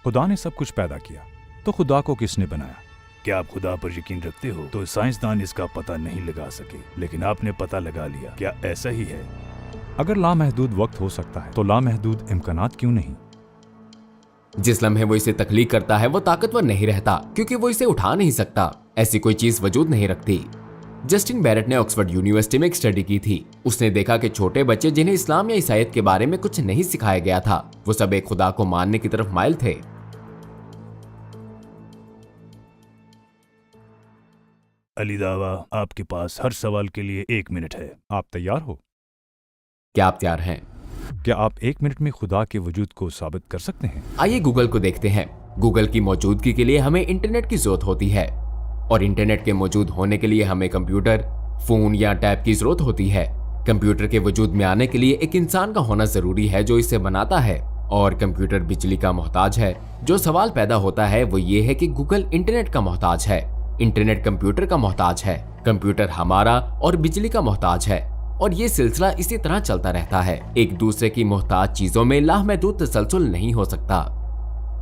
खुदा ने सब कुछ पैदा किया, तो खुदा को किसने बनाया? क्या आप खुदा पर यकीन रखते हो? तो साइंसदान इसका पता नहीं लगा सके, लेकिन आपने पता लगा लिया। क्या ऐसा ही है? अगर लामहदूद वक्त हो सकता है तो लामहदूद इम्कानात क्यों नहीं? जिस लम्हे वो इसे तख्लीक करता है वो ताकतवर नहीं रहता, क्योंकि वो इसे उठा नहीं सकता। ऐसी कोई चीज वजूद नहीं रखती। जस्टिन बैरेट ने ऑक्सफोर्ड यूनिवर्सिटी में एक स्टडी की थी। उसने देखा कि छोटे बच्चे जिन्हें इस्लाम या ईसाईयत के बारे में कुछ नहीं सिखाया गया था, वो सब एक खुदा को मानने की तरफ माइल थे। अली दावा, आपके पास हर सवाल के लिए 1 मिनट है। आप तैयार हो? क्या आप तैयार हैं? क्या आप 1 मिनट में खुदा के वजूद को साबित कर सकते हैं? आइए गूगल को देखते हैं। गूगल की मौजूदगी के लिए हमें इंटरनेट की जरूरत होती है, और इंटरनेट के मौजूद होने के लिए हमें कंप्यूटर, फोन या टैब की जरूरत होती है। कंप्यूटर के वजूद में आने के लिए एक इंसान का होना जरूरी है जो इसे बनाता है, और कंप्यूटर बिजली का मोहताज है। जो सवाल पैदा होता है वो ये है कि गूगल इंटरनेट का मोहताज है, इंटरनेट कंप्यूटर का मोहताज है, कंप्यूटर हमारा और बिजली का मोहताज है, और ये सिलसिला इसी तरह चलता रहता है। एक दूसरे की मोहताज चीजों में लामहदूद तसलसल नहीं हो सकता।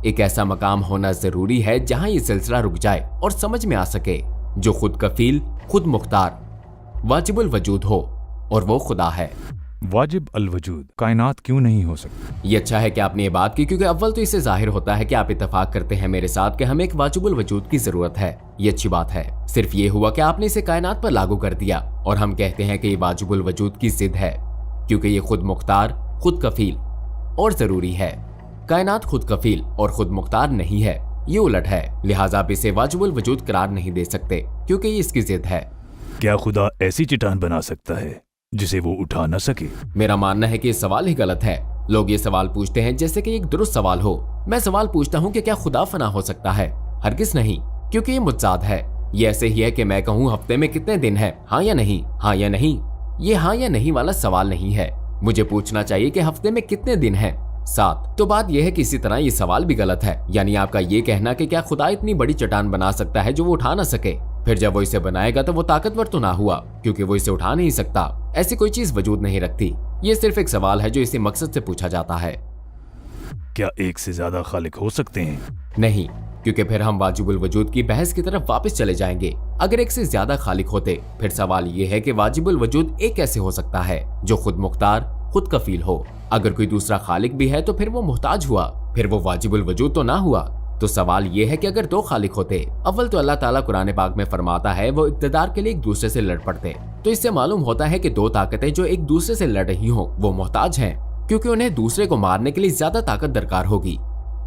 एक ऐसा मकाम होना जरूरी है जहां ये सिलसिला रुक जाए और समझ में आ सके, जो खुद कफील, खुद मुख्तार, वाजिबुल वजूद हो, और वो खुदा है। वाजिब अल वजूद कायनात क्यों नहीं हो सकती? ये अच्छा है कि आपने ये बात की, क्योंकि अव्वल तो इससे जाहिर होता है कि आप इत्तेफाक करते हैं मेरे साथ कि हमें एक वाजिबुल वजूद की जरूरत है। ये अच्छी बात है। सिर्फ ये हुआ कि आपने इसे कायनात पर लागू कर दिया, और हम कहते हैं कि ये वाजिबुल वजूद की जिद है, क्योंकि ये खुद मुख्तार, खुद कफील और जरूरी है। कायनात खुद कफील और खुद मुख्तार नहीं है, ये उलट है। लिहाजा आप इसे वाजिबुल वजूद करार नहीं दे सकते, क्योंकि ये इसकी जिद है। क्या खुदा ऐसी चट्टान बना सकता है जिसे वो उठा न सके? मेरा मानना है कि ये सवाल ही गलत है। लोग ये सवाल पूछते हैं जैसे कि एक दुरुस्त सवाल हो। मैं सवाल पूछता हूँ कि क्या खुदा फना हो सकता है? हरगिज नहीं, क्योंकि ये मुतजाद है। ये ऐसे ही है कि मैं कहूँ हफ्ते में कितने दिन है, हाँ या नहीं, हाँ या नहीं। ये हाँ या नहीं वाला सवाल नहीं है। मुझे पूछना चाहिए कि हफ्ते में कितने दिन है? 7। तो बात यह है कि इसी तरह ये सवाल भी गलत है। यानी आपका ये कहना कि क्या खुदा इतनी बड़ी चट्टान बना सकता है जो वो उठा ना सके? फिर जब वो इसे बनाएगा तो वो ताकतवर तो ना हुआ, क्योंकि वो इसे उठा नहीं सकता। ऐसी कोई चीज वजूद नहीं रखती। ये सिर्फ एक सवाल है जो इसी मकसद से पूछा जाता है। क्या एक से ज्यादा खालिक हो सकते हैं? नहीं, क्योंकि फिर हम वाजिबुल वजूद की बहस की तरफ वापस चले जाएंगे। अगर एक से ज्यादा खालिक होते, फिर सवाल ये है कि वाजिबुल वजूद एक कैसे हो सकता है जो खुद मुख्तार, खुद कफील हो। अगर कोई दूसरा खालिक भी है तो फिर वो मुहताज हुआ, फिर वो वाजिबुल वजूद तो ना हुआ। तो सवाल ये है कि अगर 2 खालिक होते, अव्वल तो अल्लाह ताला कुरान पाक में फरमाता है वो इक्तदार के लिए एक दूसरे से लड़ पड़ते, तो इससे मालूम होता है कि 2 ताकतें जो एक दूसरे से लड़ रही हो वो मोहताज हैं, क्योंकि उन्हें दूसरे को मारने के लिए ज्यादा ताकत दरकार होगी।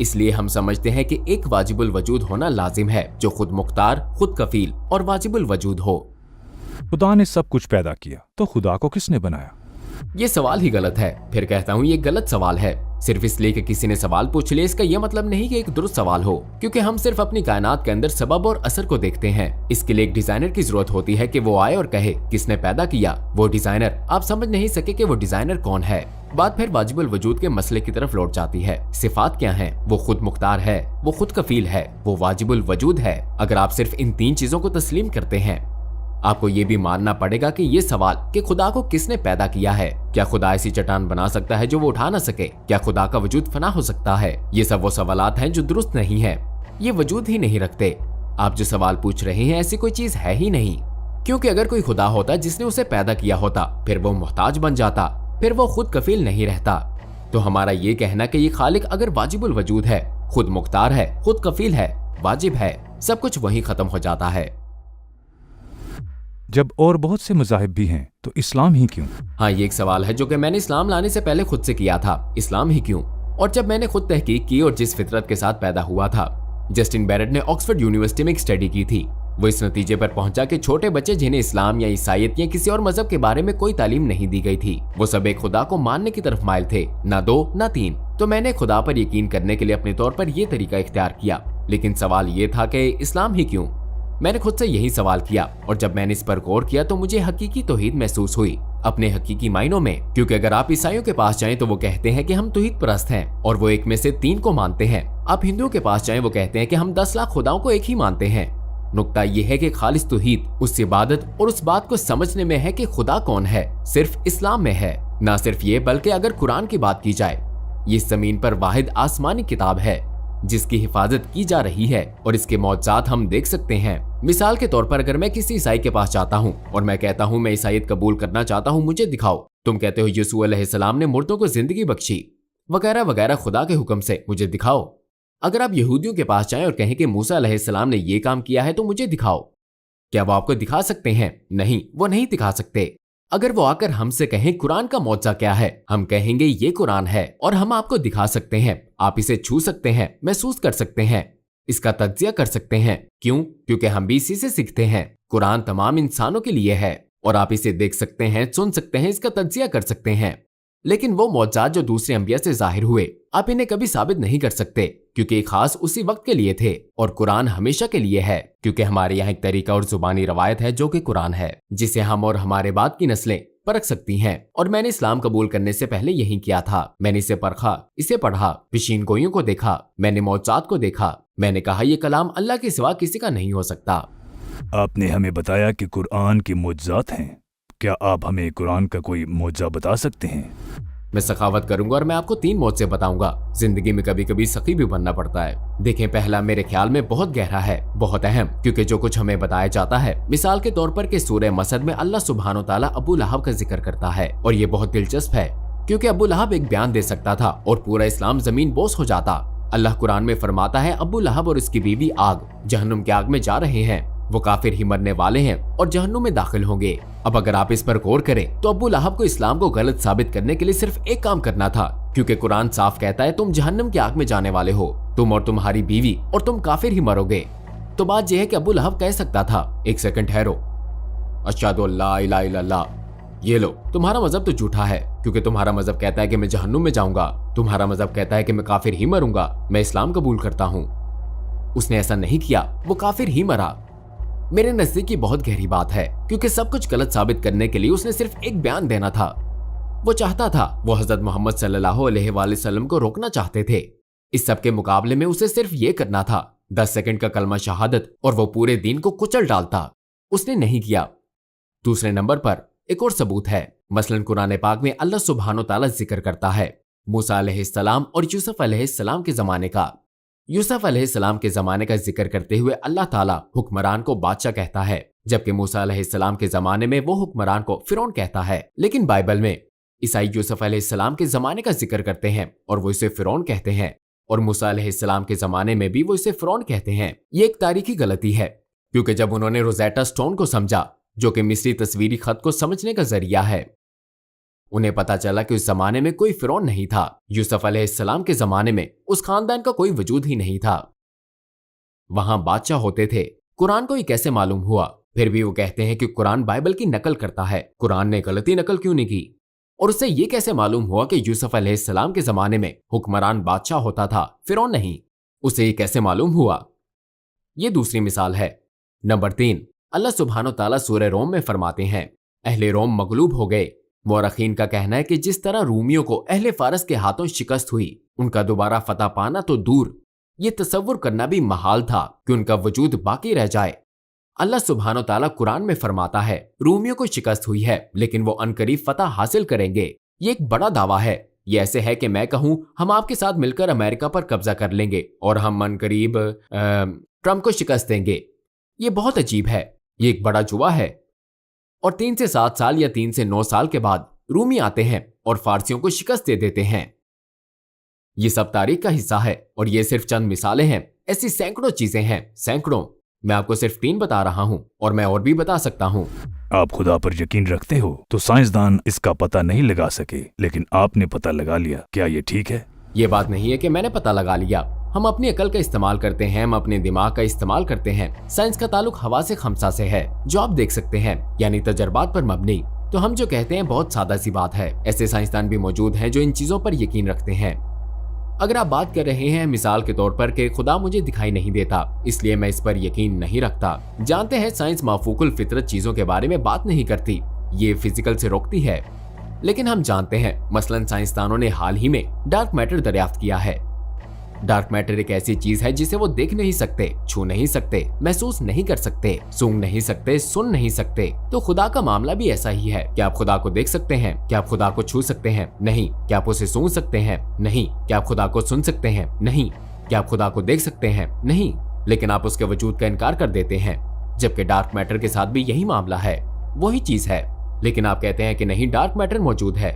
इसलिए हम समझते हैं कि एक वाजिबुल वजूद होना लाजिम है जो खुद मुख्तार, खुद कफील और वाजिबुल वजूद हो। खुदा ने सब कुछ पैदा किया, तो खुदा को किसने बनाया? ये सवाल ही गलत है। फिर कहता हूँ ये गलत सवाल है। सिर्फ इसलिए कि किसी ने सवाल पूछ लिया इसका यह मतलब नहीं कि एक दुरुस्त सवाल हो, क्योंकि हम सिर्फ अपनी कायनात के अंदर सबब और असर को देखते हैं। इसके लिए एक डिजाइनर की जरूरत होती है कि वो आए और कहे किसने पैदा किया। वो डिजाइनर, आप समझ नहीं सके कि वो डिजाइनर कौन है। बात फिर वाजिबुल वजूद के मसले की तरफ लौट जाती है। सिफात क्या हैं? वो खुद मुख्तार है, वो खुद कफील है, वो वाजिबुल वजूद है। अगर आप सिर्फ इन 3 चीजों को तस्लीम करते हैं, आपको ये भी मानना पड़ेगा कि ये सवाल कि खुदा को किसने पैदा किया है, क्या खुदा ऐसी चट्टान बना सकता है जो वो उठा ना सके, क्या खुदा का वजूद फना हो सकता है, ये सब वो सवालात हैं जो दुरुस्त नहीं है। ये वजूद ही नहीं रखते। आप जो सवाल पूछ रहे हैं ऐसी कोई चीज है ही नहीं, क्योंकि अगर कोई खुदा होता जिसने उसे पैदा किया होता, फिर वो मुहताज बन जाता, फिर वो खुद कफील नहीं रहता। तो हमारा ये कहना कि ये खालिक अगर वाजिबुल वजूद है, खुद मुख्तार है, खुद कफील है, वाजिब है, सब कुछ वही खत्म हो जाता है। जब और बहुत से मज़ाहिब भी हैं तो इस्लाम ही क्यों? हाँ, ये एक सवाल है जो कि मैंने इस्लाम लाने से पहले खुद से किया था। इस्लाम ही क्यों? और जब मैंने खुद तहकीक की और जिस फितरत के साथ पैदा हुआ था, जस्टिन बैरेट ने ऑक्सफोर्ड यूनिवर्सिटी में एक स्टडी की थी। वो इस नतीजे पर पहुंचा कि छोटे बच्चे जिन्हें इस्लाम या ईसाईयत या किसी और मजहब के बारे में कोई तालीम नहीं दी गई थी, वो सब एक खुदा को मानने की तरफ माइल थे, ना 2 ना 3। तो मैंने खुदा पर यकीन करने के लिए अपने तौर पर यह तरीका इख्तियार किया। लेकिन सवाल ये था कि इस्लाम ही क्यों? मैंने खुद से यही सवाल किया, और जब मैंने इस पर गौर किया तो मुझे हकीकी तौहीद महसूस हुई, अपने हकीकी मायनों में। क्योंकि अगर आप ईसाइयों के पास जाएं तो वो कहते हैं कि हम तौहीद परस्त हैं और वो एक में से 3 को मानते हैं। आप हिंदुओं के पास जाएं, वो कहते हैं कि हम 10 लाख खुदाओं को एक ही मानते हैं। नुक्ता यह है कि खालिस तौहीद, उस इबादत और उस बात को समझने में है कि खुदा कौन है, सिर्फ इस्लाम में है। ना सिर्फ ये, बल्कि अगर कुरान की बात की जाए, ये जमीन पर वाहिद आसमानी किताब है जिसकी हिफाजत की जा रही है और इसके मौजज़ात हम देख सकते हैं। मिसाल के तौर पर अगर मैं किसी ईसाई के पास जाता हूँ और मैं कहता हूँ मैं ईसाईयत कबूल करना चाहता हूँ, मुझे दिखाओ। तुम कहते हो यीशु अलैहिस्सलाम ने मुर्दों को जिंदगी बख्शी वगैरह वगैरह, खुदा के हुक्म से, मुझे दिखाओ। अगर आप यहूदियों के पास जाएं और कहें कि मूसा अलैहिस्सलाम ने ये काम किया है तो मुझे दिखाओ, क्या वो आपको दिखा सकते हैं? नहीं, वो नहीं दिखा सकते। अगर वो आकर हमसे कहें कुरान का मौजज़ा क्या है, हम कहेंगे ये कुरान है और हम आपको दिखा सकते हैं, आप इसे छू सकते हैं, महसूस कर सकते हैं, इसका तज्जिया कर सकते हैं। क्यों? क्योंकि हम भी इसी से सीखते हैं। कुरान तमाम इंसानों के लिए है और आप इसे देख सकते हैं, सुन सकते हैं, इसका तज्जिया कर सकते हैं। लेकिन वो मौजज़ात जो दूसरे अंबिया से जाहिर हुए, आप इन्हें कभी साबित नहीं कर सकते, क्योंकि ये खास उसी वक्त के लिए थे और कुरान हमेशा के लिए है। क्योंकि हमारे यहाँ एक तरीका और जुबानी रवायत है जो कि कुरान है, जिसे हम और हमारे बाद की नस्लें परख सकती हैं। और मैंने इस्लाम कबूल करने से पहले यही किया था। मैंने इसे परखा, इसे पढ़ा, पेशीन गोइयों को देखा, मैंने मौजज़ात को देखा। मैंने कहा ये कलाम अल्लाह के सिवा किसी का नहीं हो सकता। आपने हमें बताया कि कुरान की मुअज्जात हैं। क्या आप हमें कुरान का कोई मुअज्जा बता सकते हैं? मैं सखावत करूंगा और मैं आपको 3 मौजज़े बताऊंगा। जिंदगी में कभी कभी सखी भी बनना पड़ता है। देखें, पहला मेरे ख्याल में बहुत गहरा है, बहुत अहम, क्योंकि जो कुछ हमें बताया जाता है, मिसाल के तौर पर कि सूरह मसद में अल्लाह सुब्हानो ताला अबू लहब का जिक्र करता है और ये बहुत दिलचस्प है, क्योंकि अबू लहब एक बयान दे सकता था और पूरा इस्लाम जमीन बोस हो जाता। अल्लाह कुरान में फरमाता है अबू लहब और उसकी बीवी आग, जहन्नुम की आग में जा रहे हैं, वो काफिर ही मरने वाले हैं और जहन्नुम में दाखिल होंगे। अब अगर आप इस पर गौर करें तो अबू लहब को इस्लाम को गलत साबित करने के लिए सिर्फ एक काम करना था, क्योंकि कुरान साफ कहता है तुम जहन्नुम की आग में जाने वाले हो, तुम और तुम्हारी बीवी, और तुम काफिर ही मरोगे। तो बात यह है कि अबू लहब कह सकता था, एक सेकंड ठहरो, अशहदु अल्ला इलाहा इल्लल्लाह, ये लो, तुम्हारा मजहब तो झूठा है, क्योंकि तुम्हारा मजहब कहता है कि मैं जहन्नुम में जाऊंगा, तुम्हारा मजहब कहता है कि मैं काफिर ही मरूंगा, मैं इस्लाम कबूल करता हूँ। उसने ऐसा नहीं किया, वो काफिर ही मरा। मेरे नजदीक ये बहुत गहरी बात है, क्योंकि सब कुछ गलत साबित करने के लिए उसने सिर्फ एक बयान देना था। वो चाहता था, वो हजरत मोहम्मद सल्लल्लाहु अलैहि वसल्लम को रोकना चाहते थे। इस सब के मुकाबले में उसे सिर्फ ये करना था, 10 सेकंड का कलमा शहादत, और वो पूरे दीन को कुचल डालता। उसने नहीं किया। दूसरे नंबर पर एक और सबूत है। मसलन कुरान पाक में अल्लाह सुब्हानो ताला जिक्र करता है मूसा अलैहिस्सलाम और यूसुफ अलैहिस्सलाम के जमाने का। यूसुफ अलैहिस्सलाम के जमाने का जिक्र करते हुए अल्लाह ताला हुक्मरान को बादशाह कहता है, जबकि मूसा अलैहिस्सलाम के जमाने में वो हुक्मरान को फिरौन कहता है। लेकिन बाइबल में ईसाई यूसुफ अलैहिस्सलाम के जमाने का जिक्र करते हैं और वो इसे फिरौन कहते हैं, और मूसा अलैहिस्सलाम के जमाने में भी वो इसे फिरौन कहते हैं। ये एक तारीखी गलती है, क्योंकि जब उन्होंने रोजेटा स्टोन को समझा, जो कि मिस्री तस्वीरी खत को समझने का जरिया है, उन्हें पता चला कि उस जमाने में कोई फिरौन नहीं था। यूसुफ अलैहिस्सलाम के जमाने में उस खानदान का कोई वजूद ही नहीं था, वहां बादशाह होते थे। कुरान को ये कैसे मालूम हुआ? फिर भी वो कहते हैं कि कुरान बाइबल की नकल करता है। कुरान ने गलती नकल क्यों नहीं की? और उससे ये कैसे मालूम हुआ कि यूसुफ अलैहिस्सलाम के जमाने में हुक्मरान बादशाह होता था, फिरौन नहीं? उसे ये कैसे मालूम हुआ? ये दूसरी मिसाल है। नंबर 3, अल्लाह सुब्हानो ताला सूरह रोम में फरमाते हैं, अहले रोम मगलूब हो गए। मौरखीन का कहना है कि जिस तरह रूमियों को अहले फारस के हाथों शिकस्त हुई, उनका दोबारा फतह पाना तो दूर, ये तसव्वुर करना भी महाल था कि उनका वजूद बाकी रह जाए। अल्लाह सुब्हानो ताला कुरान में फरमाता है रूमियों को शिकस्त हुई है, लेकिन वो अनकरीब फतह हासिल करेंगे। ये एक बड़ा दावा है। ये ऐसे है कि मैं कहूं हम आपके साथ मिलकर अमेरिका पर कब्जा कर लेंगे और हम अनकरीब ट्रंप को शिकस्त देंगे। ये बहुत अजीब है, ये एक बड़ा जुआ है। और 3 से 7 साल या 3 से 9 साल के बाद रूमी आते हैं और फारसियों को शिकस्त दे देते हैं। ये सब तारीख का हिस्सा है और ये सिर्फ चंद मिसालें हैं। ऐसी सैकड़ों चीजें हैं, सैकड़ों। मैं आपको सिर्फ 3 बता रहा हूं और मैं और भी बता सकता हूं। आप खुदा पर यकीन रखते हो तो साइंसदान इसका पता नहीं लगा सके, लेकिन आपने पता लगा लिया। क्या ये ठीक है? ये बात नहीं है कि मैंने पता लगा लिया। हम अपनी अकल का इस्तेमाल करते हैं, हम अपने दिमाग का इस्तेमाल करते हैं। साइंस का ताल्लुक हवा से खमसा से है, जो आप देख सकते हैं, यानी तजर्बात पर मबनी। तो हम जो कहते हैं बहुत सादा सी बात है। ऐसे साइंसदान भी मौजूद हैं जो इन चीजों पर यकीन रखते हैं। अगर आप बात कर रहे हैं मिसाल के तौर पर कि खुदा मुझे दिखाई नहीं देता, इसलिए मैं इस पर यकीन नहीं रखता। जानते हैं साइंस माफूकुल फितरत चीजों के बारे में बात नहीं करती, ये फिजिकल से रोकती है। लेकिन हम जानते हैं, मसलन साइंसदानों ने हाल ही में डार्क मैटर दरियाफ्त किया है। डार्क मैटर एक ऐसी चीज है जिसे वो देख नहीं सकते, छू नहीं सकते, महसूस नहीं कर सकते, सूंघ नहीं सकते, सुन नहीं सकते। तो खुदा का मामला भी ऐसा ही है। क्या आप खुदा को देख सकते हैं? क्या आप खुदा को छू सकते हैं? नहीं। क्या आप उसे सूंघ सकते हैं? नहीं। क्या आप खुदा को सुन सकते हैं? नहीं। क्या आप खुदा को देख सकते हैं? नहीं, लेकिन आप उसके वजूद का इनकार कर देते हैं। जबकि डार्क मैटर के साथ भी यही मामला है, वही चीज है, लेकिन आप कहते हैं कि नहीं, डार्क मैटर मौजूद है।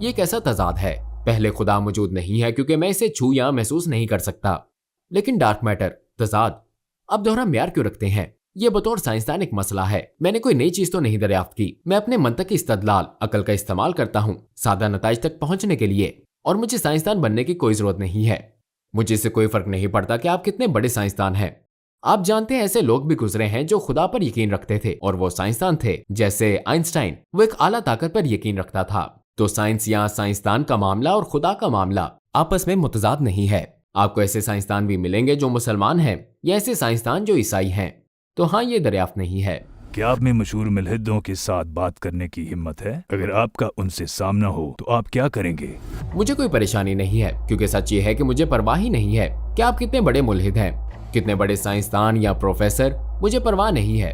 ये कैसा तजाद है? पहले खुदा मौजूद नहीं है क्योंकि मैं इसे छू या महसूस नहीं कर सकता, लेकिन डार्क मैटर तजाद, आप दोहरा म्यार क्यों रखते हैं? ये बतौर साइंसदान एक मसला है। मैंने कोई नई चीज तो नहीं दरियाफ्त की। मैं अपने मंतकी इस्तदलाल, अकल का इस्तेमाल करता हूँ सादा नताइज तक पहुंचने के लिए, और मुझे साइंसदान बनने की कोई जरूरत नहीं है। मुझे इससे कोई फर्क नहीं पड़ता कि आप कितने बड़े साइंसदान हैं। आप जानते हैं ऐसे लोग भी गुजरे हैं जो खुदा पर यकीन रखते थे और वो साइंसदान थे, जैसे आइंस्टाइन। वो एक आला ताकत पर यकीन रखता था। तो साइंस या साइंसदान का मामला और खुदा का मामला आपस में मुतजाद नहीं है। आपको ऐसे साइंसदान भी मिलेंगे जो मुसलमान हैं या ऐसे साइंसदान जो ईसाई हैं। तो हाँ, ये दरियाफ्त नहीं है। क्या आप में मशहूर मुल्हिदों के साथ बात करने की हिम्मत है? अगर आपका उनसे सामना हो तो आप क्या करेंगे? मुझे कोई परेशानी नहीं है, क्योंकि सच ये है कि मुझे परवाह ही नहीं है कि आप कितने बड़े मुल्हिद हैं, कितने बड़े साइंसदान या प्रोफेसर, मुझे परवाह नहीं है।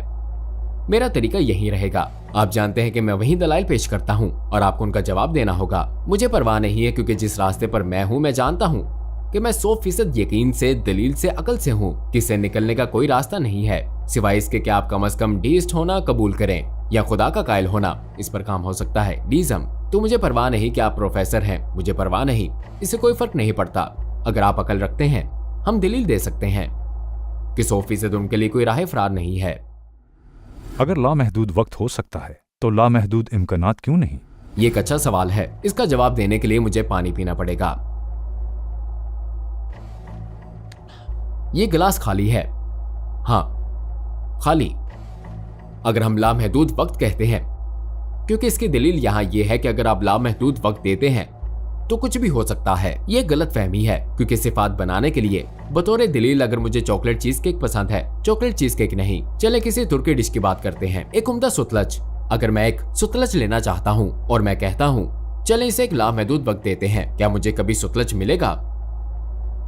मेरा तरीका यही रहेगा। आप जानते हैं कि मैं वही दलाइल पेश करता हूँ और आपको उनका जवाब देना होगा। मुझे परवाह नहीं है, क्योंकि जिस रास्ते पर मैं हूँ, मैं जानता हूँ कि मैं 100% यकीन से, दलील से, अकल से हूँ कि इससे निकलने का कोई रास्ता नहीं है सिवाय इसके कि आप कम से कम डीस्ट होना कबूल करें या खुदा का कायल होना। इस पर काम हो सकता है डीज़म। तो मुझे परवाह नहीं कि आप प्रोफेसर हैं, मुझे परवाह नहीं, इससे कोई फर्क नहीं पड़ता। अगर आप अकल रखते हैं, हम दलील दे सकते हैं कि 100% उनके लिए कोई राह फरार नहीं है। अगर लामहदूद वक्त हो सकता है तो लामहदूद इम्कानात क्यों नहीं? ये एक अच्छा सवाल है। इसका जवाब देने के लिए मुझे पानी पीना पड़ेगा। ये गिलास खाली है। हाँ, खाली। अगर हम लामहदूद वक्त कहते हैं, क्योंकि इसकी दलील यहां यह है कि अगर आप लामहदूद वक्त देते हैं तो कुछ भी हो सकता है। ये गलत फहमी है, क्योंकि सिफात बनाने के लिए बतौर दलील अगर मुझे चॉकलेट चीज केक पसंद है, चॉकलेट चीज केक नहीं, चले किसी तुर्की डिश की बात करते हैं, एक उम्दा सुतलच। अगर मैं एक सुतलच लेना चाहता हूँ और मैं कहता हूँ चले इसे एक लामहदूद वक्त देते हैं, क्या मुझे कभी सुतलच मिलेगा?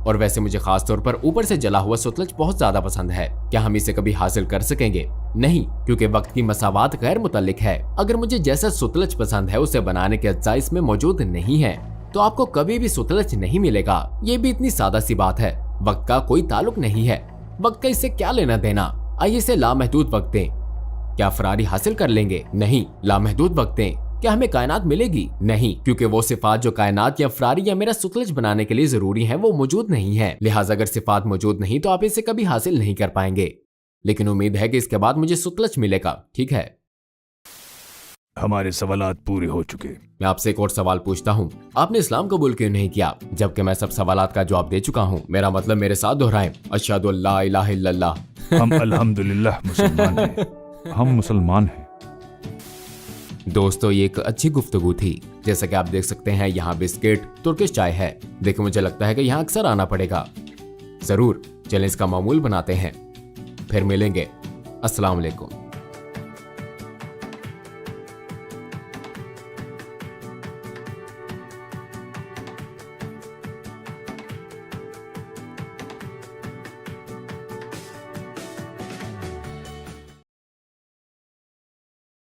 और वैसे मुझे खास तौर पर ऊपर से जला हुआ सुतलच बहुत ज्यादा पसंद है। क्या हम इसे कभी हासिल कर सकेंगे? नहीं, क्योंकि वक्त की मसावात गैर मुतल्लिक है। अगर मुझे जैसा सुतलच पसंद है उसे बनाने के अज्जा इसमें मौजूद नहीं है, तो आपको कभी भी सुतलच नहीं मिलेगा। ये भी इतनी सादा सी बात है। वक्त का कोई ताल्लुक नहीं है। वक्त का इससे क्या लेना देना? आइए इसे लामहदूद वक्त दें। क्या फरारी हासिल कर लेंगे? नहीं। लामहदूद वक्त दें। क्या हमें कायनात मिलेगी? नहीं, क्योंकि वो सिफात जो कायनात या फरारी या मेरा सुतलच बनाने के लिए जरूरी है वो मौजूद नहीं है। लिहाजा अगर सिफात मौजूद नहीं तो आप इसे कभी हासिल नहीं कर पाएंगे। लेकिन उम्मीद है कि इसके बाद मुझे सुतलच मिलेगा। ठीक है, हमारे सवालात पूरे हो चुके। मैं आपसे एक और सवाल पूछता हूँ, आपने इस्लाम कबूल क्यों नहीं किया? जबकि मैं सब सवालात का जवाब दे चुका हूँ। मेरा मतलब मेरे साथ दोहराएं, अशहदु अल्ला इलाहा इल्लल्लाह। हम अल्हम्दुलिल्लाह मुसलमान हैं। हम मुसलमान हैं। दोस्तों, ये एक अच्छी गुफ्तगू थी। जैसा कि आप देख सकते हैं यहाँ बिस्किट, तुर्किश चाय है। देखो, मुझे लगता है कि यहाँ अक्सर आना पड़ेगा। जरूर, चलें इसका मामूल बनाते हैं। फिर मिलेंगे। अस्सलाम वालेकुम।